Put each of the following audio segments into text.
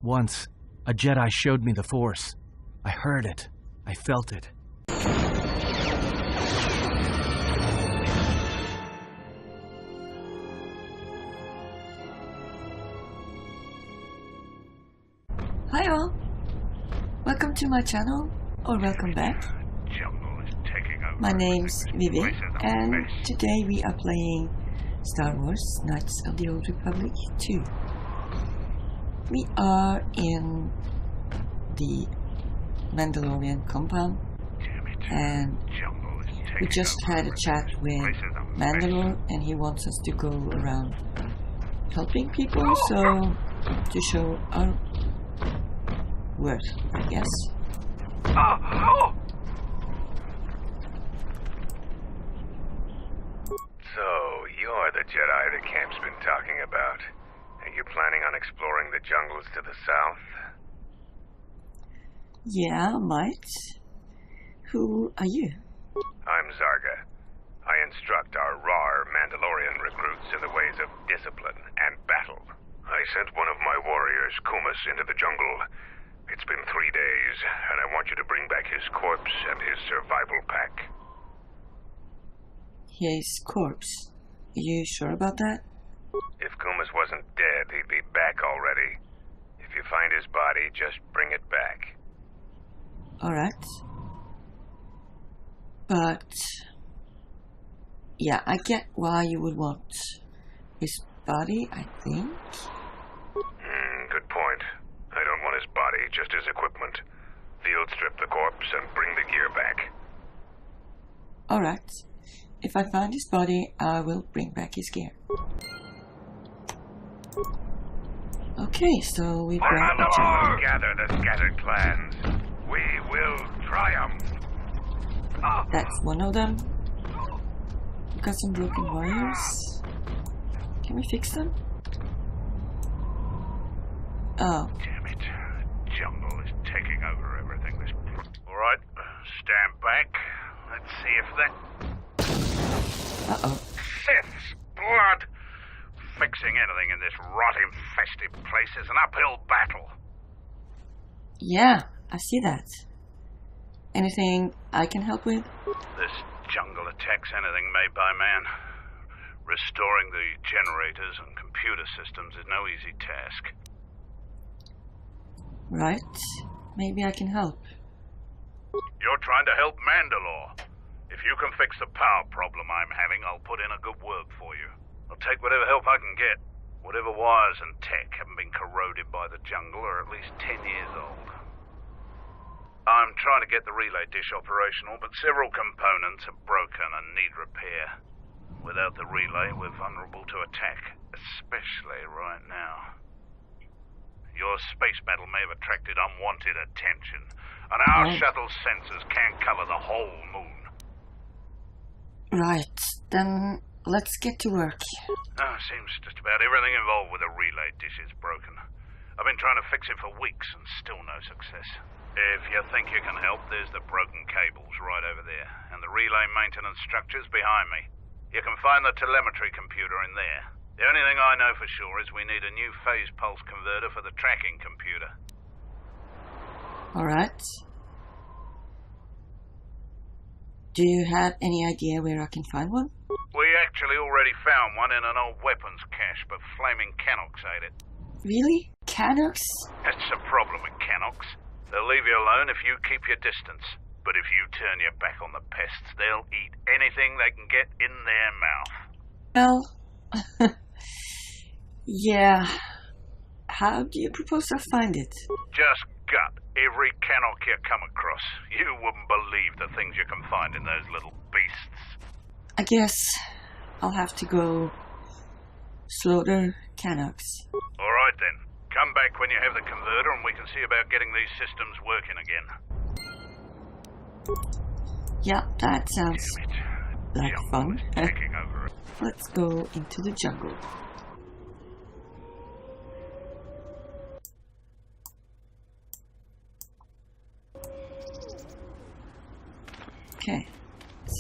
Once, a Jedi showed me the Force. I heard it. I felt it. Hi all! Welcome to my channel, or welcome back. My name's Vivi, and today we are playing Star Wars Knights of the Old Republic 2. We are in the Mandalorian compound, and we just had a chat with Mandalore, and he wants us to go around helping people, so to show our worth, I guess. So, you're the Jedi the camp's been talking about. Are you planning on exploring the jungles to the south? Yeah, might. Who are you? I'm Zarga. I instruct our raw Mandalorian recruits in the ways of discipline and battle. I sent one of my warriors, Kumas, into the jungle. It's been 3 days, and I want you to bring back his corpse and his survival pack. His corpse. Are you sure about that? If Kumas wasn't dead, he'd be back already. If you find his body, just bring it back. Alright. But... yeah, I get why you would want his body, I think. Good point. I don't want his body, just his equipment. Field strip the corpse and bring the gear back. Alright. If I find his body, I will bring back his gear. Okay, so we brought the jungle. Gather the scattered clans. We will triumph. That's one of them. We've got some broken wires. Can we fix them? Oh. Damn it. Jungle is taking over everything. Alright, stand back. Let's see if that... Uh-oh. Sith's blood! Fixing anything in this rot-infested place is an uphill battle. Yeah, I see that. Anything I can help with? This jungle attacks anything made by man. Restoring the generators and computer systems is no easy task. Right. Maybe I can help. You're trying to help Mandalore. If you can fix the power problem I'm having, I'll put in a good word for you. I'll take whatever help I can get. Whatever wires and tech haven't been corroded by the jungle are at least 10 years old. I'm trying to get the relay dish operational, but several components are broken and need repair. Without the relay, we're vulnerable to attack, especially right now. Your space battle may have attracted unwanted attention, and our shuttle sensors can't cover the whole moon. Right, then let's get to work. Seems just about everything involved with the relay dish is broken. I've been trying to fix it for weeks and still no success. If you think you can help, there's the broken cables right over there, and the relay maintenance structures behind me. You can find the telemetry computer in there. The only thing I know for sure is we need a new phase pulse converter for the tracking computer. Alright. Do you have any idea where I can find one? We actually already found one in an old weapons cache, but flaming Canox ate it. Really? Canox? That's the problem with Canox. They'll leave you alone if you keep your distance. But if you turn your back on the pests, they'll eat anything they can get in their mouth. Well... yeah. How do you propose I find it? Just gut every Canox you come across. You wouldn't believe the things you can find in those little beasts. I guess I'll have to go slaughter Canox. Alright then. Come back when you have the converter and we can see about getting these systems working again. Yeah, that sounds like fun. Taking over. Let's go into the jungle. Okay,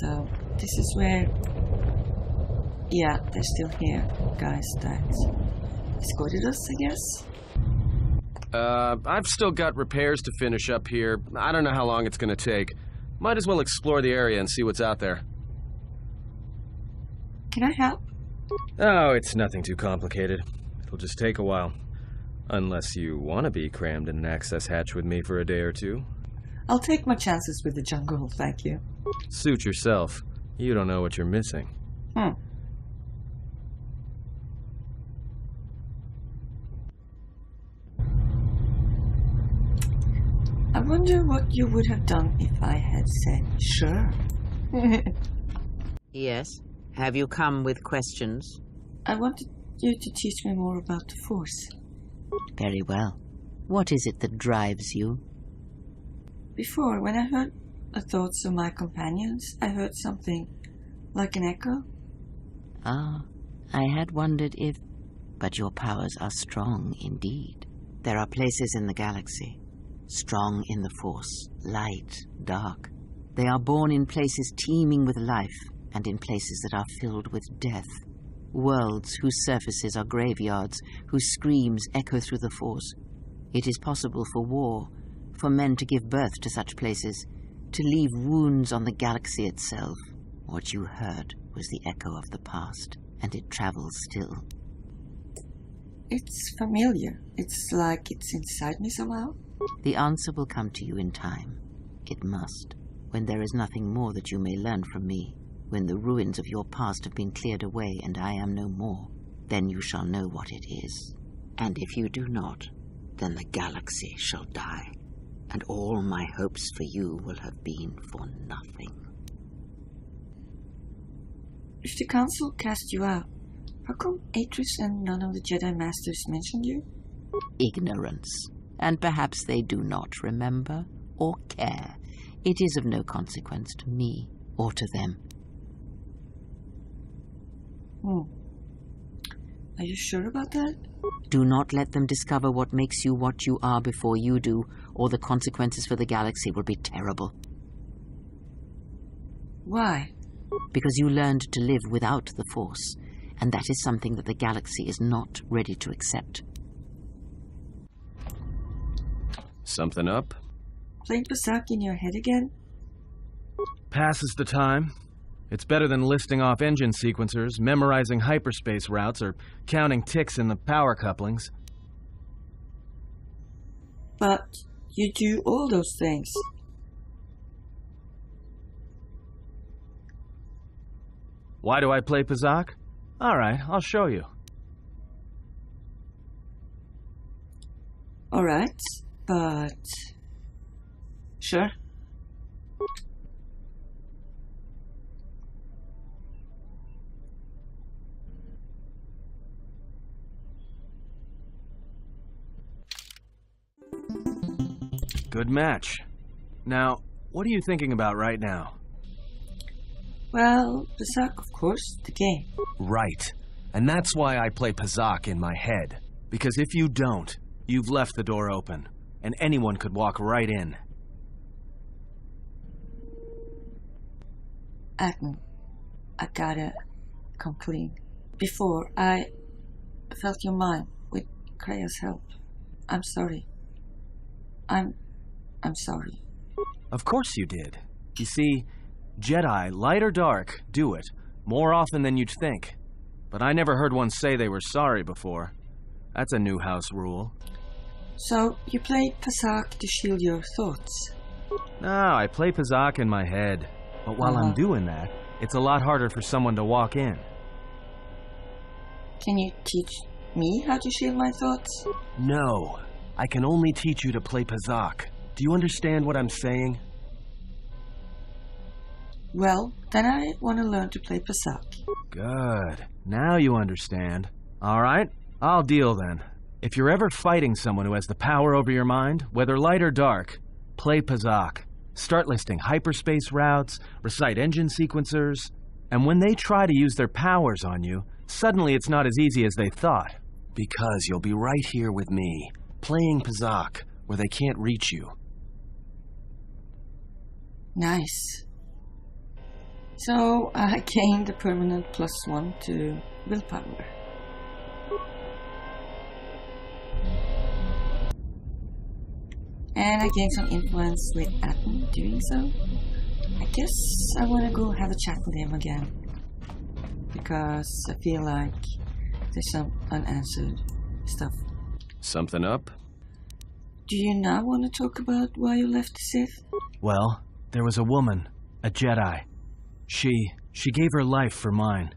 so this is where... yeah, they're still here, guys that escorted us, I guess. I've still got repairs to finish up here. I don't know how long it's gonna take. Might as well explore the area and see what's out there. Can I help? Oh, it's nothing too complicated. It'll just take a while. Unless you want to be crammed in an access hatch with me for a day or two. I'll take my chances with the jungle, thank you. Suit yourself. You don't know what you're missing. I wonder what you would have done if I had said sure. Yes? Have you come with questions? I wanted you to teach me more about the Force. Very well. What is it that drives you? Before, when I heard the thoughts of my companions, I heard something like an echo. Ah, I had wondered if... But your powers are strong indeed. There are places in the galaxy, strong in the Force, light, dark. They are born in places teeming with life, and in places that are filled with death. Worlds whose surfaces are graveyards, whose screams echo through the Force. It is possible for war, for men to give birth to such places, to leave wounds on the galaxy itself. What you heard was the echo of the past, and it travels still. It's familiar. It's like it's inside me somehow. The answer will come to you in time. It must. When there is nothing more that you may learn from me, when the ruins of your past have been cleared away and I am no more, then you shall know what it is. And if you do not, then the galaxy shall die, and all my hopes for you will have been for nothing. If the Council cast you out, how come Atris and none of the Jedi Masters mentioned you? Ignorance. And perhaps they do not remember or care. It is of no consequence to me or to them. Are you sure about that? Do not let them discover what makes you what you are before you do, or the consequences for the galaxy will be terrible. Why? Because you learned to live without the Force, and that is something that the galaxy is not ready to accept. Something up? Playing Pasak in your head again? Passes the time. It's better than listing off engine sequencers, memorizing hyperspace routes, or counting ticks in the power couplings. But you do all those things. Why do I play Pasak? Alright, I'll show you. Alright, but... Sure. Good match. Now, what are you thinking about right now? Well, Pasak, of course, the game. Right. And that's why I play Pasak in my head. Because if you don't, you've left the door open, and anyone could walk right in. Agnew, I gotta come clean. Before, I felt your mind with Krea's help. I'm sorry. I'm sorry. Of course you did. You see, Jedi, light or dark, do it, more often than you'd think. But I never heard one say they were sorry before. That's a new house rule. So, you played Pasak to shield your thoughts? No, I play Pasak in my head. But while I'm doing that, it's a lot harder for someone to walk in. Can you teach me how to shield my thoughts? No. I can only teach you to play Pasak. Do you understand what I'm saying? Well, then I want to learn to play Pasak. Good. Now you understand. Alright, I'll deal then. If you're ever fighting someone who has the power over your mind, whether light or dark, play Pasak. Start listing hyperspace routes, recite engine sequencers, and when they try to use their powers on you, suddenly it's not as easy as they thought. Because you'll be right here with me, playing Pasak, where they can't reach you. Nice. So, I gained a permanent +1 to willpower. And I gained some influence with Atten doing so. I guess I want to go have a chat with him again. Because I feel like there's some unanswered stuff. Something up? Do you now want to talk about why you left the Sith? Well, there was a woman, a Jedi. She gave her life for mine.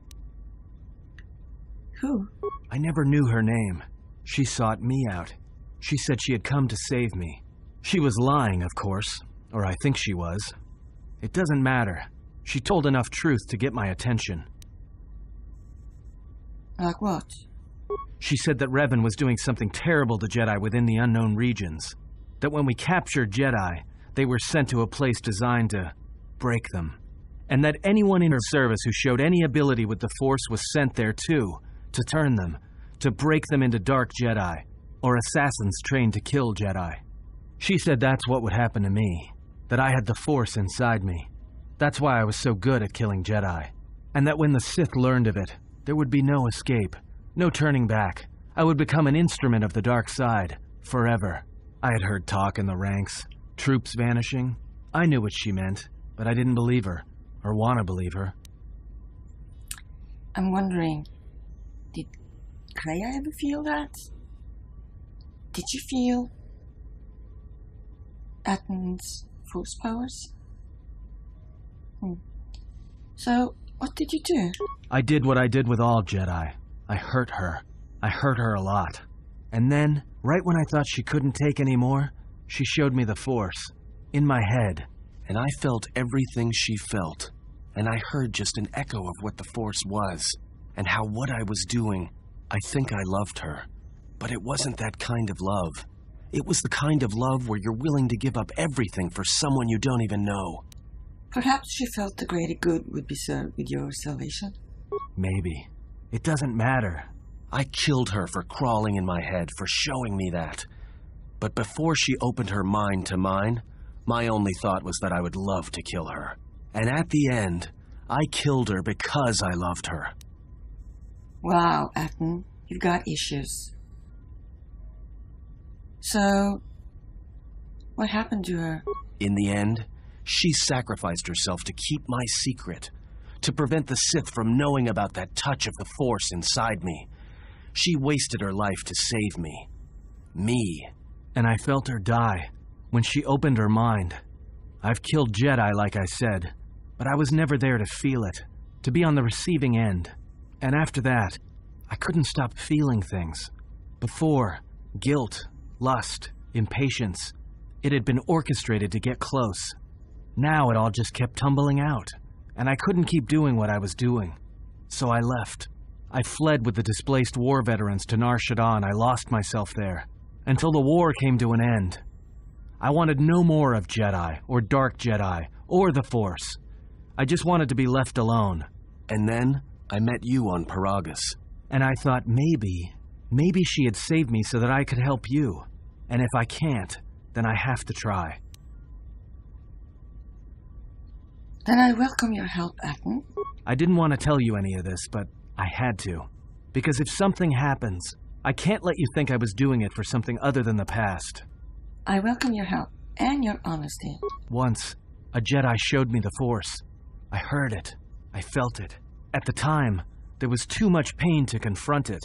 Who? I never knew her name. She sought me out. She said she had come to save me. She was lying, of course, or I think she was. It doesn't matter. She told enough truth to get my attention. Like what? She said that Revan was doing something terrible to Jedi within the unknown regions. That when we captured Jedi, they were sent to a place designed to break them. And that anyone in her service who showed any ability with the Force was sent there too, to turn them, to break them into dark Jedi, or assassins trained to kill Jedi. She said that's what would happen to me, that I had the Force inside me. That's why I was so good at killing Jedi. And that when the Sith learned of it, there would be no escape, no turning back. I would become an instrument of the dark side, forever. I had heard talk in the ranks, troops vanishing. I knew what she meant, but I didn't believe her, or want to believe her. I'm wondering, did Kreia ever feel that? Did you feel Atten's Force powers? So, what did you do? I did what I did with all Jedi. I hurt her. I hurt her a lot. And then, right when I thought she couldn't take any more, she showed me the Force. In my head. And I felt everything she felt. And I heard just an echo of what the Force was. And how what I was doing, I think I loved her. But it wasn't that kind of love. It was the kind of love where you're willing to give up everything for someone you don't even know. Perhaps she felt the greater good would be served with your salvation? Maybe. It doesn't matter. I killed her for crawling in my head, for showing me that. But before she opened her mind to mine, my only thought was that I would love to kill her. And at the end, I killed her because I loved her. Wow, Atten, you've got issues. So, what happened to her? In the end, she sacrificed herself to keep my secret, to prevent the Sith from knowing about that touch of the Force inside me. She wasted her life to save me. Me. And I felt her die when she opened her mind. I've killed Jedi, like I said, but I was never there to feel it, to be on the receiving end. And after that, I couldn't stop feeling things. Before, guilt, lust, impatience. It had been orchestrated to get close. Now it all just kept tumbling out, and I couldn't keep doing what I was doing. So I left. I fled with the displaced war veterans to Nar Shaddaa. I lost myself there, until the war came to an end. I wanted no more of Jedi, or Dark Jedi, or the Force. I just wanted to be left alone. And then, I met you on Paragus. And I thought maybe she had saved me so that I could help you. And if I can't, then I have to try. Then I welcome your help, Atten. I didn't want to tell you any of this, but I had to. Because if something happens, I can't let you think I was doing it for something other than the past. I welcome your help and your honesty. Once, a Jedi showed me the Force. I heard it. I felt it. At the time, there was too much pain to confront it.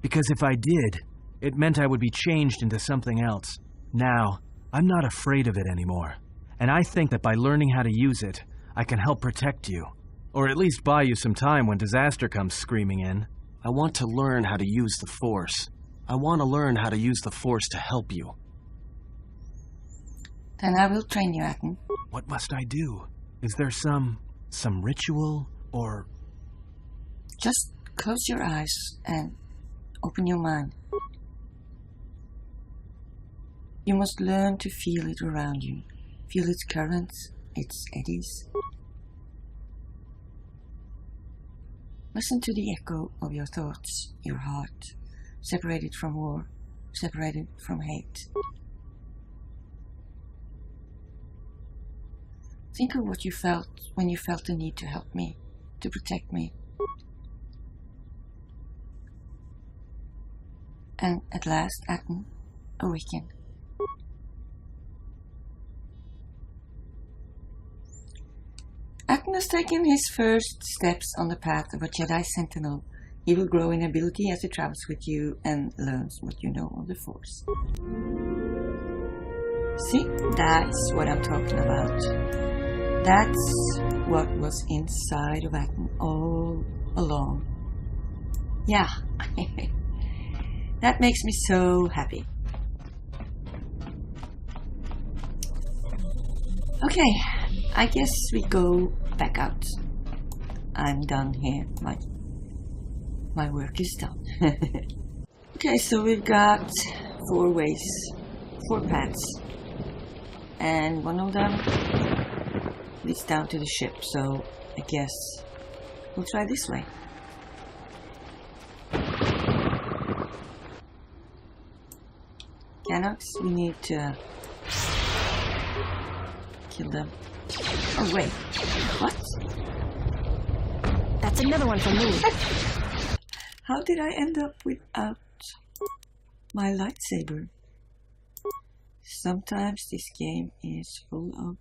Because if I did, it meant I would be changed into something else. Now, I'm not afraid of it anymore. And I think that by learning how to use it, I can help protect you. Or at least buy you some time when disaster comes screaming in. I want to learn how to use the Force. I want to learn how to use the Force to help you. Then I will train you, Atten. What must I do? Is there some ritual, or... Just close your eyes and open your mind. You must learn to feel it around you. Feel its currents, its eddies. Listen to the echo of your thoughts, your heart, separated from war, separated from hate. Think of what you felt when you felt the need to help me, to protect me. And at last, Atten, awaken. Atten has taken his first steps on the path of a Jedi Sentinel. He will grow in ability as he travels with you and learns what you know of the Force. See, that's what I'm talking about. That's what was inside of Atten all along. Yeah, that makes me so happy. Okay, I guess we go back out. I'm done here. My work is done. Okay, so we've got 4 ways, 4 paths, and one of them leads down to the ship, so I guess we'll try this way. Canox, we need to kill them. Oh wait, what? That's another one for me. How did I end up without my lightsaber? Sometimes this game is full of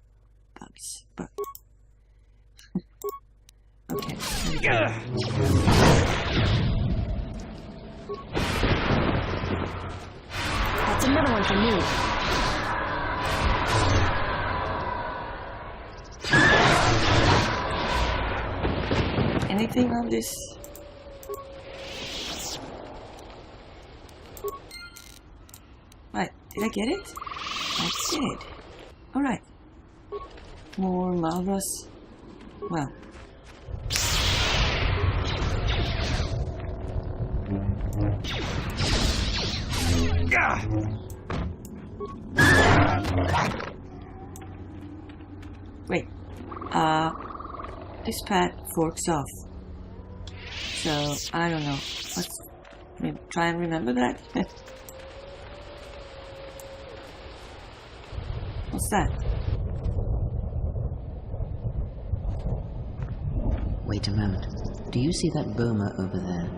bugs, but okay. That's another one for me. Anything on this? Right, did I get it? I did. Alright. More Malvas. Well. Wait. This path forks off. So, I don't know. Let's try and remember that. What's that? Wait a moment. Do you see that boma over there?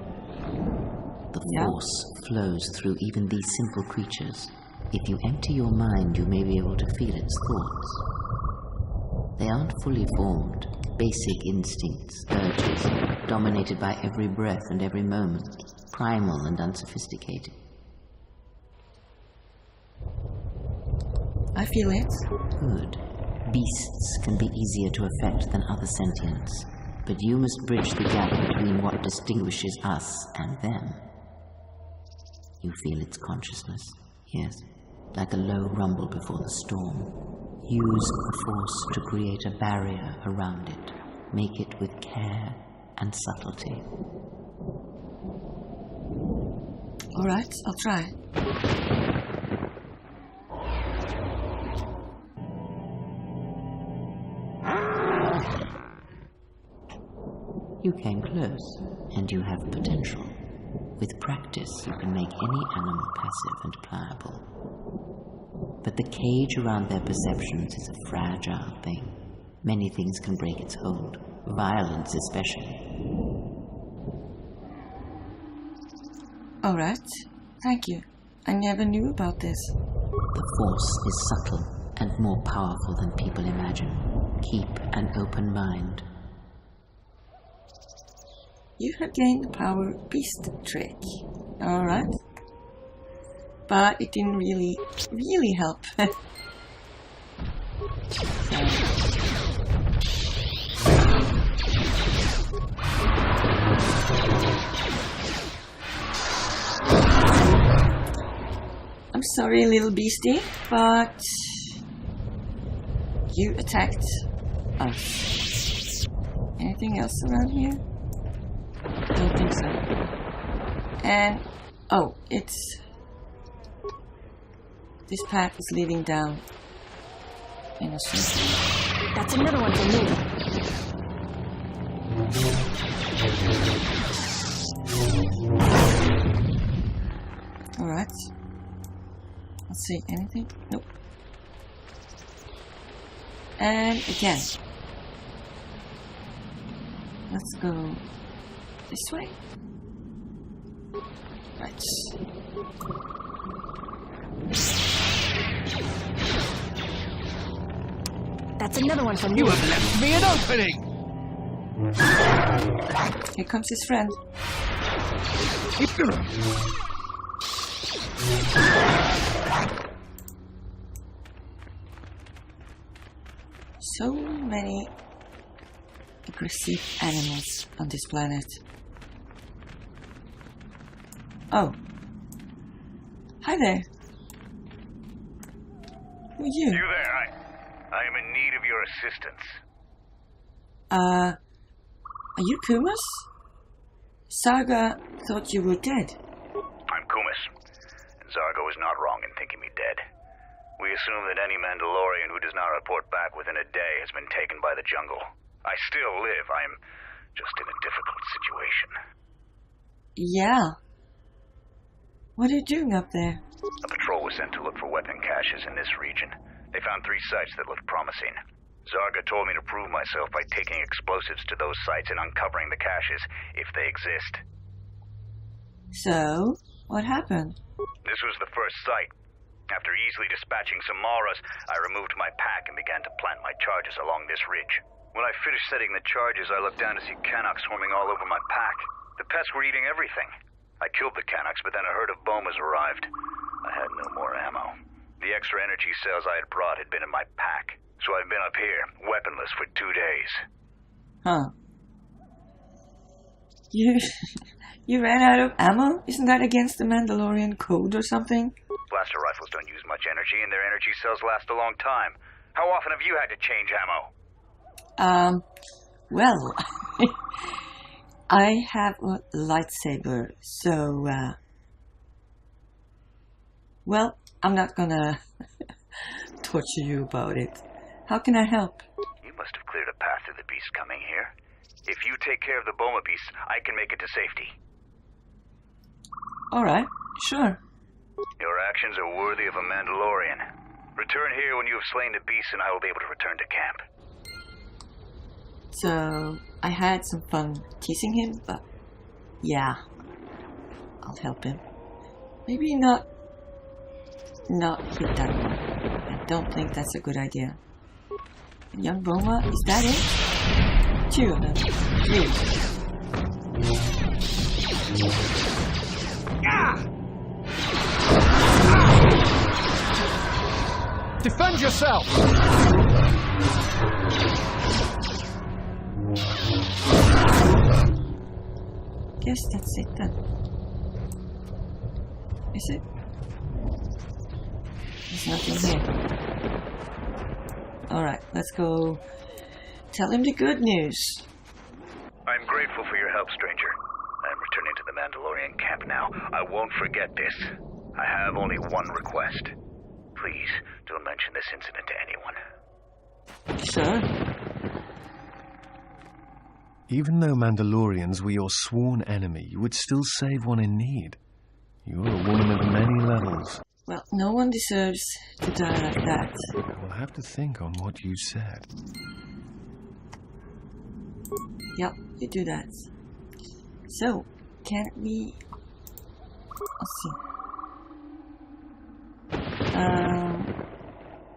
The Force flows through even these simple creatures. If you empty your mind, you may be able to feel its thoughts. They aren't fully formed, basic instincts, urges, dominated by every breath and every moment, primal and unsophisticated. I feel it. Good. Beasts can be easier to affect than other sentients, but you must bridge the gap between what distinguishes us and them. You feel its consciousness, yes, like a low rumble before the storm. Use the Force to create a barrier around it. Make it with care and subtlety. Alright, I'll try. You came close, and you have potential. With practice, you can make any animal passive and pliable. But the cage around their perceptions is a fragile thing. Many things can break its hold, violence especially. Alright, thank you. I never knew about this. The Force is subtle and more powerful than people imagine. Keep an open mind. You have gained the power beast trick. Alright. But it didn't really help. I'm sorry, little beastie, but you attacked us. Anything else around here? Don't think so. And oh, it's this path is leading down in a circle. That's another one for me. Alright. Let's see, anything? Nope. And again. Let's go this way. Right. That's another one for me. You have left me an opening! Here comes his friend. So many aggressive animals on this planet. Oh. Hi there. Who are you? You there, I am in need of your assistance. Are you Kumas? Saga thought you were dead. I'm Kumas, and Zargo is not wrong in thinking me dead. We assume that any Mandalorian who does not report back within a day has been taken by the jungle. I still live. I am just in a difficult situation. Yeah. What are you doing up there? A patrol was sent to look for weapon caches in this region. They found 3 sites that looked promising. Zarga told me to prove myself by taking explosives to those sites and uncovering the caches, if they exist. So, what happened? This was the first site. After easily dispatching some Maras, I removed my pack and began to plant my charges along this ridge. When I finished setting the charges, I looked down to see Canucks swarming all over my pack. The pests were eating everything. I killed the Canucks, but then a herd of bomas arrived. I had no more ammo. The extra energy cells I had brought had been in my pack, so I've been up here, weaponless for 2 days. Huh. You ran out of ammo? Isn't that against the Mandalorian code or something? Blaster rifles don't use much energy, and their energy cells last a long time. How often have you had to change ammo? Well, I have a lightsaber, so, well, I'm not gonna torture you about it. How can I help? You must have cleared a path through the beast coming here. If you take care of the Boma beast, I can make it to safety. Alright, sure. Your actions are worthy of a Mandalorian. Return here when you have slain the beast and I will be able to return to camp. So, I had some fun teasing him, but yeah, I'll help him. Maybe not with that one. I don't think that's a good idea. Young Boma, is that it? 2 of them. 3. Defend yourself! Guess that's it then. Is it? There's nothing here. Alright, let's go tell him the good news. I'm grateful for your help, stranger. I'm returning to the Mandalorian camp now. I won't forget this. I have only one request. Please, don't mention this incident to anyone. Sure. Even though Mandalorians were your sworn enemy, you would still save one in need. You're a woman of many levels. Well, no one deserves to die like that. I will have to think on what you said. Yep, you do that. So, can we... Let's see.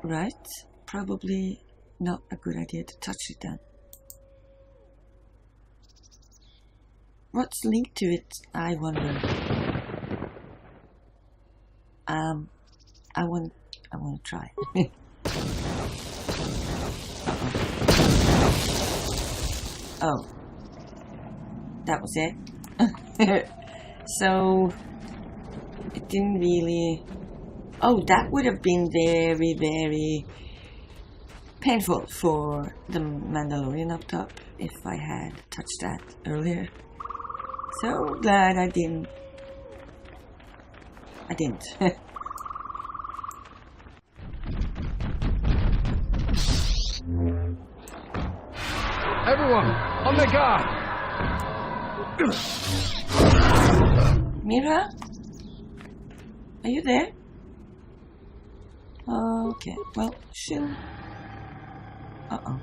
Right. Probably not a good idea to touch it then. What's linked to it, I wonder. I want to try. Oh. That was it. So, it didn't really... Oh, that would have been very, very painful for the Mandalorian up top if I had touched that earlier. So glad I didn't. Everyone, on their guard! Mira? Are you there? Okay, well, she'll... Uh-oh.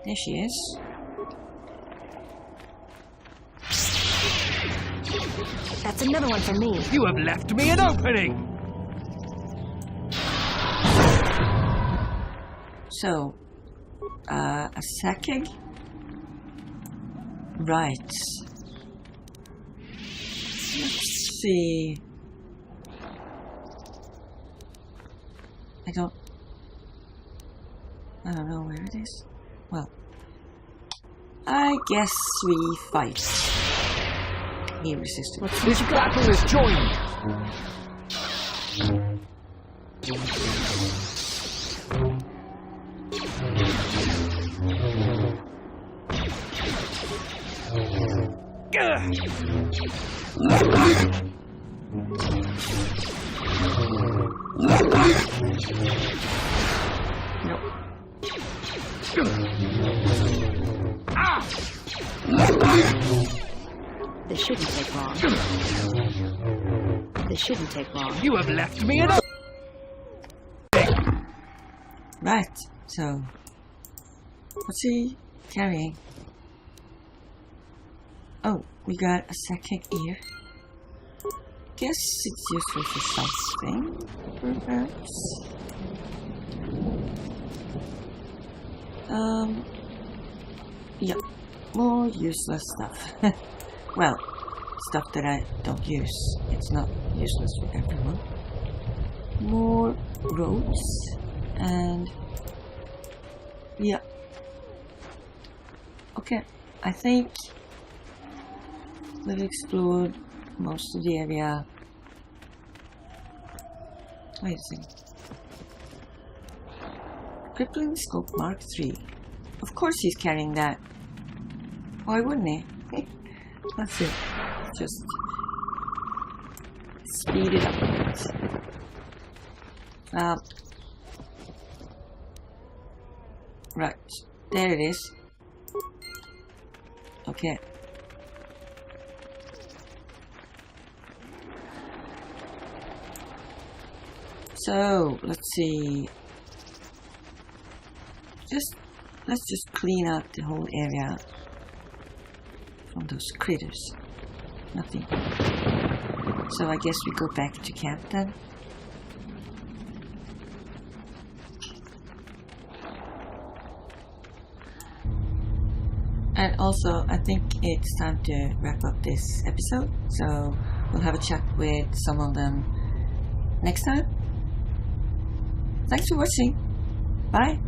There she is. That's another one for me. You have left me an opening! So, a second? Right. Let's see. I don't know where it is. Well, I guess we fight. He resisted. This battle is joined! Nope. This shouldn't take long. This shouldn't take long. You have left me an Right, so what's he carrying? Oh, we got a second ear. Guess it's useful for something, perhaps. Yep, more useless stuff. Well, stuff that I don't use. It's not useless for everyone. More roads and yeah. Okay, I think we've explored most of the area. Wait a second. Crippling Scope Mark III. Of course he's carrying that. Why wouldn't he? That's it. Just speed it up a bit. Right. There it is. Okay. So, let's see. Let's just clean up the whole area from those critters. Nothing. So I guess we go back to camp then. And also, I think it's time to wrap up this episode. So we'll have a chat with some of them next time. Thanks for watching. Bye.